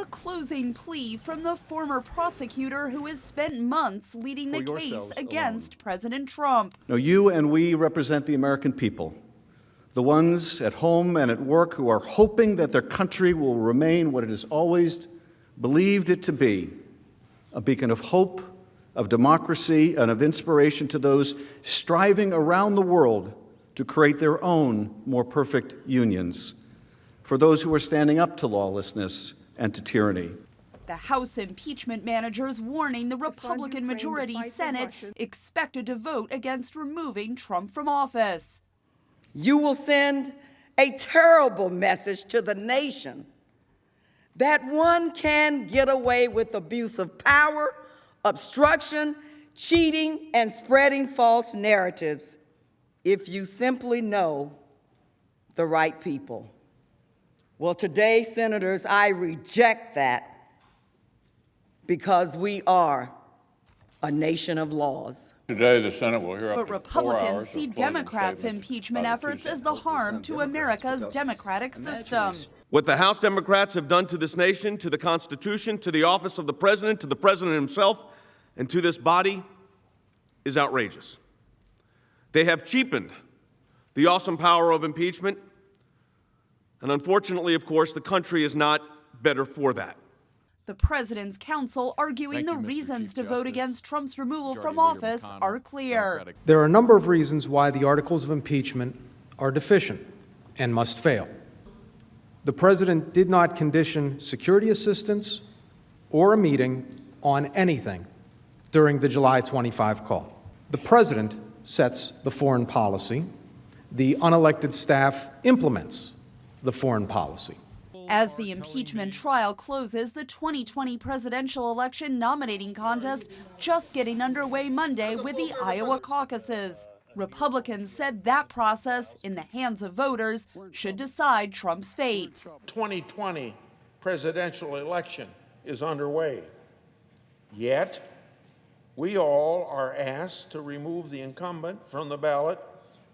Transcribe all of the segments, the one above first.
A closing plea from the former prosecutor who has spent months leading the case against President Trump. No, you and we represent the American people, the ones at home and at work who are hoping that their country will remain what it has always believed it to be, a beacon of hope, of democracy, and of inspiration to those striving around the world to create their own more perfect unions, for those who are standing up to lawlessness and to tyranny. The House impeachment managers warning the Republican majority Senate expected to vote against removing Trump from office. You will send a terrible message to the nation that one can get away with abuse of power, obstruction, cheating, and spreading false narratives if you simply know the right people. Well, today, senators, I reject that because we are a nation of laws. Today, the Senate will hear up to 4 hours. But Republicans see Democrats' impeachment efforts as the harm to America's democratic system. What the House Democrats have done to this nation, to the Constitution, to the office of the President, to the President himself, and to this body is outrageous. They have cheapened the awesome power of impeachment, and unfortunately, of course, the country is not better for that. The President's Counsel arguing the reasons to vote against Trump's removal from office are clear. There are a number of reasons why the articles of impeachment are deficient and must fail. The President did not condition security assistance or a meeting on anything during the July 25 call. The President sets the foreign policy. The unelected staff implements the foreign policy. As the impeachment trial closes, the 2020 presidential election nominating contest just getting underway Monday with the Iowa caucuses. Republicans said that process, in the hands of voters, should decide Trump's fate. 2020 presidential election is underway. Yet, we all are asked to remove the incumbent from the ballot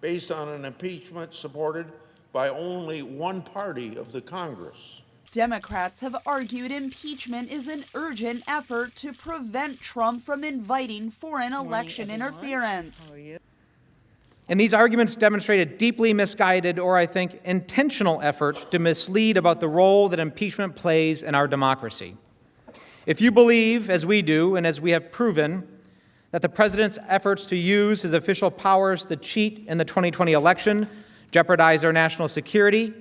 based on an impeachment supported by only one party of the Congress. Democrats have argued impeachment is an urgent effort to prevent Trump from inviting foreign election interference. And these arguments demonstrate a deeply misguided, or I think intentional effort to mislead about the role that impeachment plays in our democracy. If you believe, as we do, and as we have proven, that the President's efforts to use his official powers to cheat in the 2020 election jeopardize our national security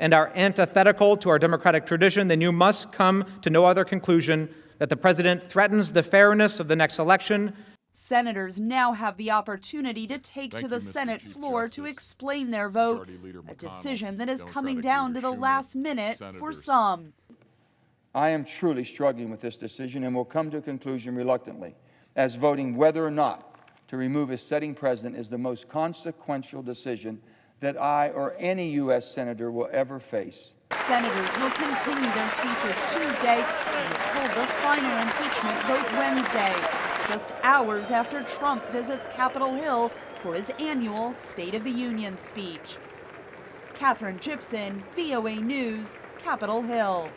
and are antithetical to our democratic tradition, then you must come to no other conclusion that the President threatens the fairness of the next election. Senators now have the opportunity to take to the Senate floor to explain their vote, a decision that is coming down to the last minute for some. I am truly struggling with this decision and will come to a conclusion reluctantly, as voting whether or not to remove a sitting president is the most consequential decision that I or any U.S. senator will ever face. Senators will continue their speeches Tuesday and hold the final impeachment vote Wednesday, just hours after Trump visits Capitol Hill for his annual State of the Union speech. Katherine Gypson, VOA News, Capitol Hill.